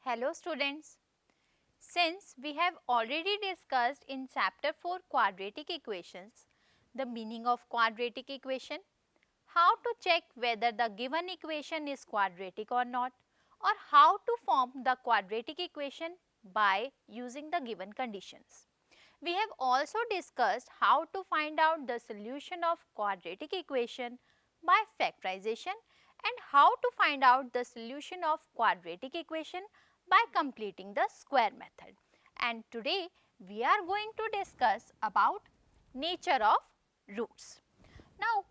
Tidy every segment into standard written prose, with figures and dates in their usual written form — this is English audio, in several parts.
Hello students. Since we have already discussed in chapter 4 quadratic equations, the meaning of quadratic equation, how to check whether the given equation is quadratic or not, or how to form the quadratic equation by using the given conditions. We have also discussed how to find out the solution of quadratic equation by factorization and how to find out the solution of quadratic equation by completing the square method. And today we are going to discuss about nature of roots. Now,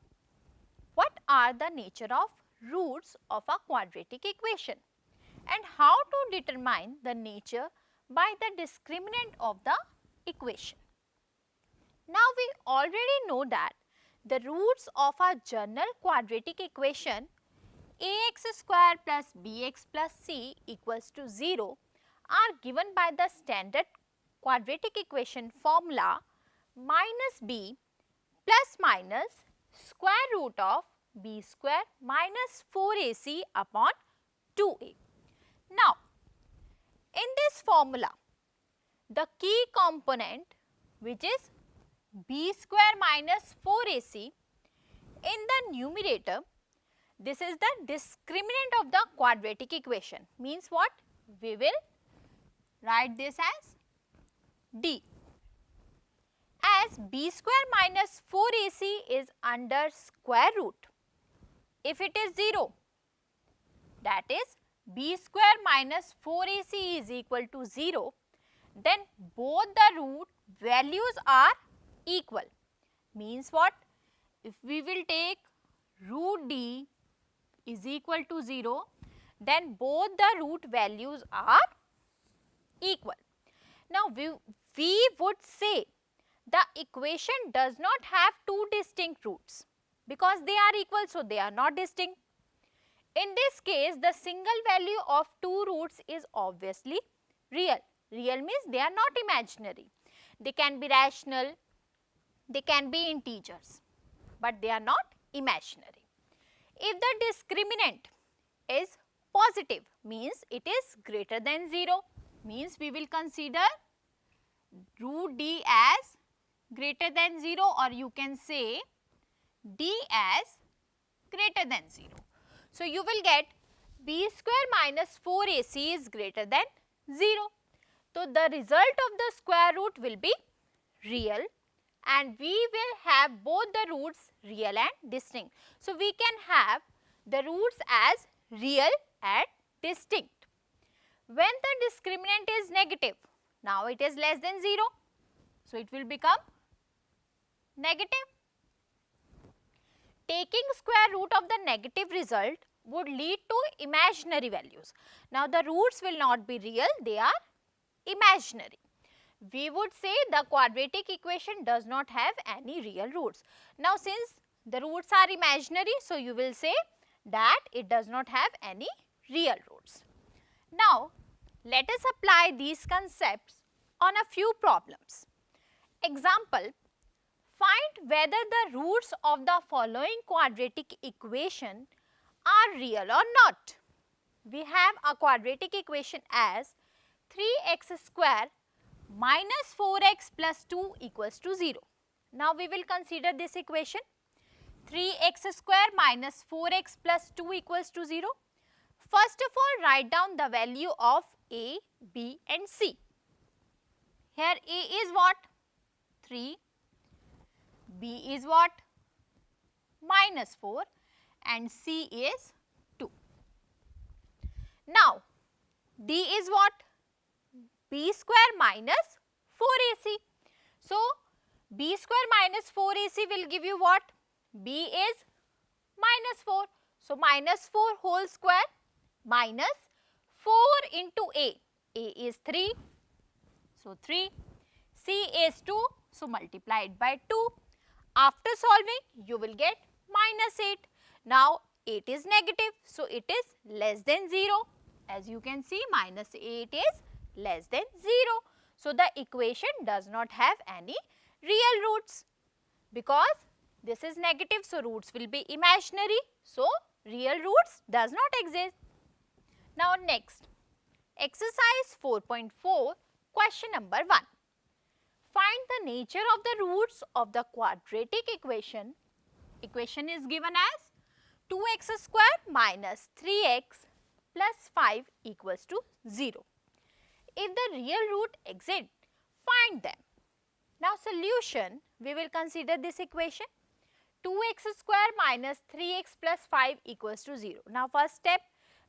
what are the nature of roots of a quadratic equation and how to determine the nature by the discriminant of the equation. Now, we already know that the roots of a general quadratic equation ax square plus bx plus c equals to 0 are given by the standard quadratic equation formula minus b plus minus square root of b square minus 4ac upon 2a. Now, in this formula, the key component which is b square minus 4ac in the numerator, this is the discriminant of the quadratic equation, means what? We will write this as d. As b square minus 4ac is under square root, if it is 0, that is b square minus 4ac is equal to 0, then both the root values are equal. Means what? If we will take root d is equal to 0, then both the root values are equal. Now, we would say the equation does not have two distinct roots because they are equal, so they are not distinct. In this case, the single value of two roots is obviously real. Real means they are not imaginary. They can be rational, they can be integers, but they are not imaginary. If the discriminant is positive, means it is greater than 0, means we will consider root d as greater than 0, or you can say d as greater than 0. So, you will get b square minus 4ac is greater than 0. So, the result of the square root will be real and we will have both the roots real and distinct. So, we can have the roots as real and distinct. When the discriminant is negative, now it is less than 0, so it will become negative. Taking square root of the negative result would lead to imaginary values. Now, the roots will not be real, they are imaginary. We would say the quadratic equation does not have any real roots. Now, since the roots are imaginary, so you will say that it does not have any real roots. Now, let us apply these concepts on a few problems. Example, find whether the roots of the following quadratic equation are real or not. We have a quadratic equation as 3x square minus 4x plus 2 equals to 0. Now, we will consider this equation 3x square minus 4x plus 2 equals to 0. First of all, write down the value of a, b and c. Here a is what? 3, b is what? Minus 4 and c is 2. Now, d is what? b square minus 4ac. So, b square minus 4ac will give you what? b is minus 4. So, minus 4 whole square minus 4 into a is 3. So, 3, c is 2. So, multiplied by 2. After solving, you will get minus 8. Now, 8 is negative. So, it is less than 0. As you can see, minus 8 is less than 0. So, the equation does not have any real roots because this is negative. So, roots will be imaginary. So, real roots does not exist. Now, next Exercise 4.4, question number 1. Find the nature of the roots of the quadratic equation. Equation is given as 2x square minus 3x plus 5 equals to 0. If the real root exist, find them. Now solution, we will consider this equation. 2x square minus 3x plus 5 equals to 0. Now first step,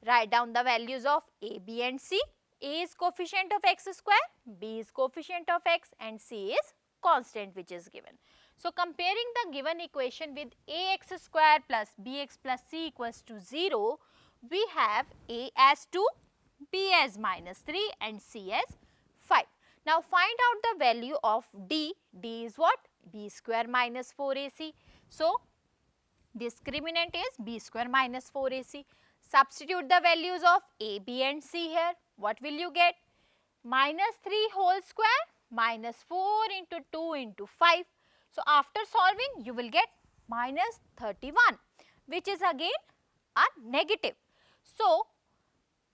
write down the values of a, b and c. A is coefficient of x square, b is coefficient of x and c is constant which is given. So comparing the given equation with ax square plus bx plus c equals to 0, we have a as 2, b as minus 3 and c as 5. Now find out the value of d. D is what? B square minus 4ac. So discriminant is b square minus 4ac. Substitute the values of a, b and c here. What will you get? Minus 3 whole square minus 4 into 2 into 5. So after solving you will get minus 31 which is again a negative. So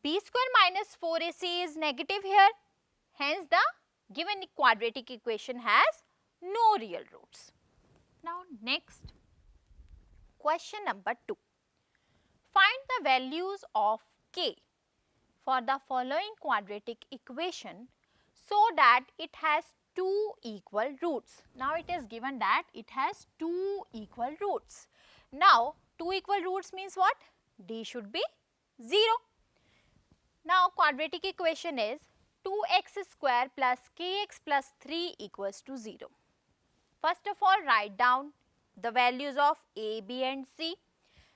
b square minus 4ac is negative here. Hence the given quadratic equation has no real roots. Now next, question number 2. Find the values of k for the following quadratic equation so that it has two equal roots. Now it is given that it has two equal roots. Now 2 equal roots means what? D should be 0. Now quadratic equation is 2x square plus kx plus 3 equals to 0. First of all, write down the values of a, b and c.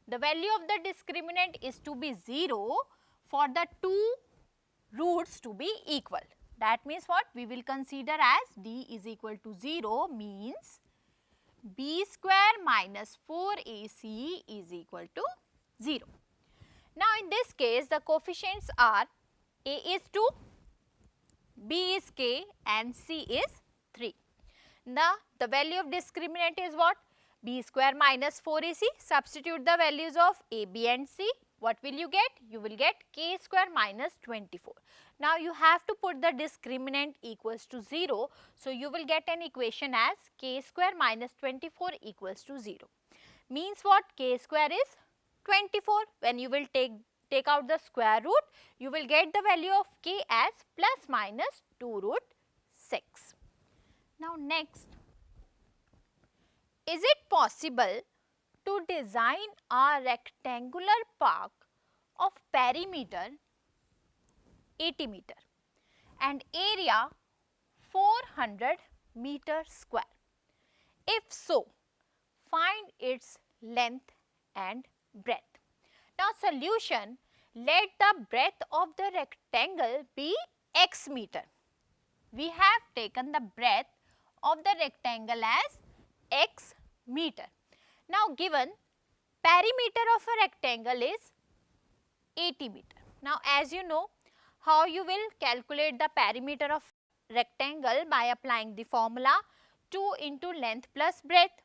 The value of the discriminant is to be 0 for the two roots to be equal. That means what? We will consider as d is equal to 0 means b square minus 4ac is equal to 0. Now in this case the coefficients are a is 2, b is k and c is 3. Now the value of discriminant is what? B square minus 4ac. Substitute the values of a, b and c. What will you get? You will get k square minus 24. Now you have to put the discriminant equals to 0. So you will get an equation as k square minus 24 equals to 0. Means what? K square is 24. When you will take out the square root, you will get the value of k as plus minus 2 root 6. Now next, is it possible to design a rectangular park of perimeter 80 meter and area 400 meter square? If so, find its length and breadth. Now solution, let the breadth of the rectangle be x meter. We have taken the breadth of the rectangle as x meter. Now given perimeter of a rectangle is 80 meter. Now as you know how you will calculate the perimeter of rectangle by applying the formula 2 into length plus breadth.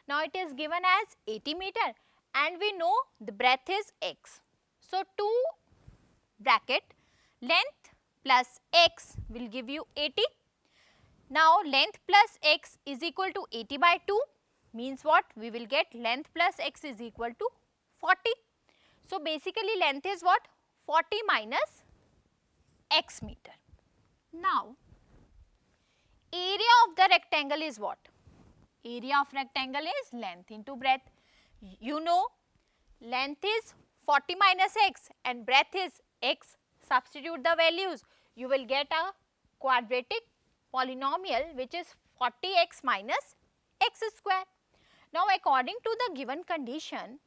Now it is given as 80 meter and we know the breadth is x. So 2 bracket length plus x will give you 80. Now length plus x is equal to 80 by 2 means what? We will get length plus x is equal to 40. So basically length is what? 40 minus x meter. Now area of the rectangle is what? Area of rectangle is length into breadth. You know length is 40 minus x and breadth is x. Substitute the values. You will get a quadratic polynomial which is 40x minus x square. Now according to the given condition,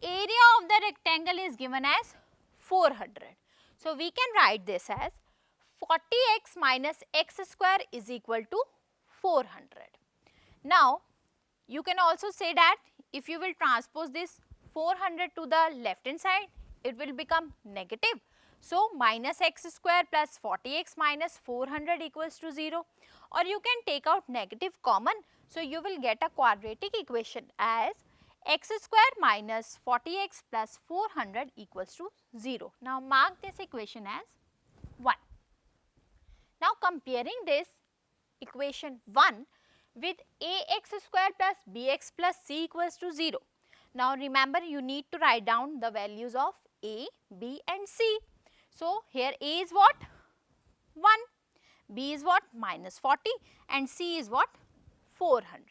area of the rectangle is given as 400. So we can write this as 40x minus x square is equal to 400. Now you can also say that if you will transpose this 400 to the left hand side, it will become negative. So minus x square plus 40x minus 400 equals to 0, or you can take out negative common. So you will get a quadratic equation as x square minus 40x plus 400 equals to 0. Now mark this equation as 1. Now comparing this equation 1 with ax square plus bx plus c equals to 0. Now remember, you need to write down the values of a, b and c. So here a is what? 1, b is what? Minus 40 and c is what? 400.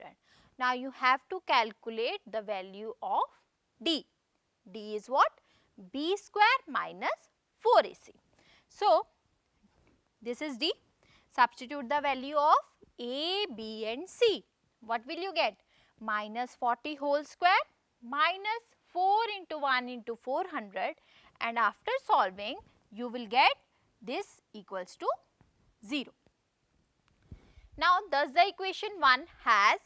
Now you have to calculate the value of d. d is what? b square minus 4ac. So this is d. Substitute the value of a, b and c. What will you get? Minus 40 whole square minus 4 into 1 into 400, and after solving you will get this equals to 0. Now thus the equation 1 has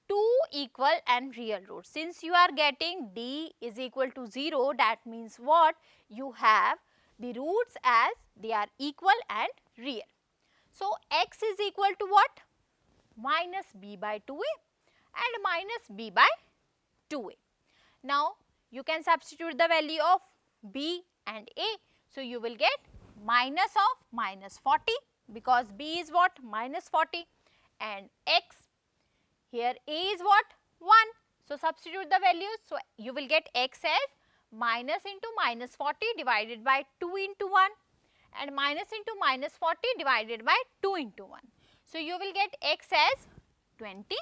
2 equal and real roots. Since you are getting d is equal to 0, that means what? You have the roots as they are equal and real. So x is equal to what? Minus b by 2a and minus b by 2a. Now you can substitute the value of b and a. So you will get minus of minus 40, because b is what? Minus 40, and x, here a is what? 1. So substitute the values. So you will get x as minus into minus 40 divided by 2 into 1 and minus into minus 40 divided by 2 into 1. So you will get x as 20,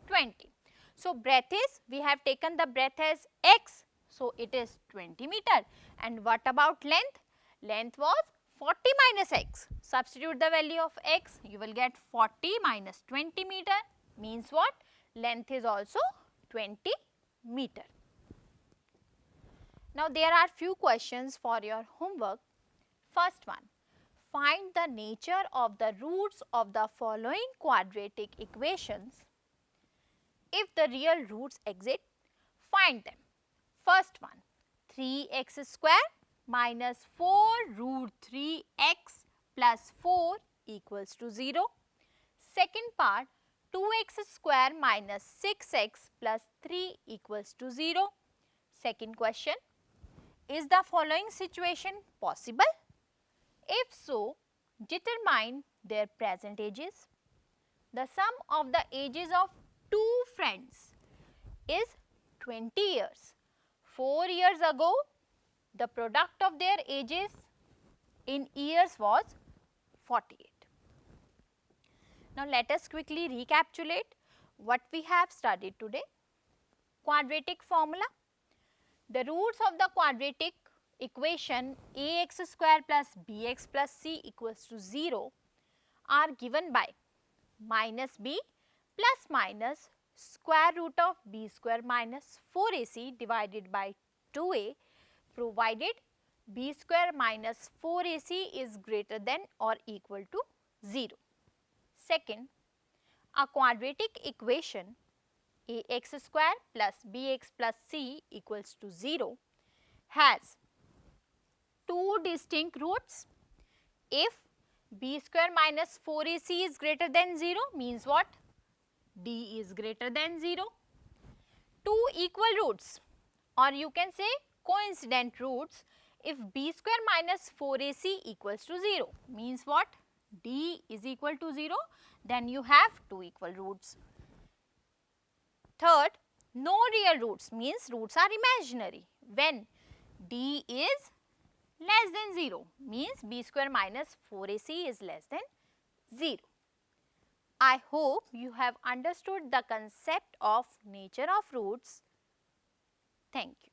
20. So breadth is, we have taken the breadth as x, so it is 20 meter. And what about length? Length was 40 minus x. Substitute the value of x, you will get 40 minus 20 meter, means what? Length is also 20 meter. Now there are few questions for your homework. First one, find the nature of the roots of the following quadratic equations. If the real roots exist, find them. First one, 3x square minus 4 root 3x plus 4 equals to 0. Second part, 2x square minus 6x plus 3 equals to 0. Second question, is the following situation possible? If so, determine their present ages. The sum of the ages of two friends is 20 years. 4 years ago, the product of their ages in years was 48. Now let us quickly recapitulate what we have studied today. Quadratic formula. The roots of the quadratic equation ax square plus bx plus c equals to 0 are given by minus b plus minus square root of b square minus 4ac divided by 2a, provided b square minus 4ac is greater than or equal to 0. Second, a quadratic equation ax square plus bx plus c equals to 0 has two distinct roots. If b square minus 4ac is greater than 0, means what? d is greater than 0. Two equal roots, or you can say coincident roots. If b square minus 4ac equals to 0, means what? d is equal to 0, then you have two equal roots. Third, no real roots, means roots are imaginary. When d is less than 0, means b square minus 4ac is less than 0. I hope you have understood the concept of nature of roots. Thank you.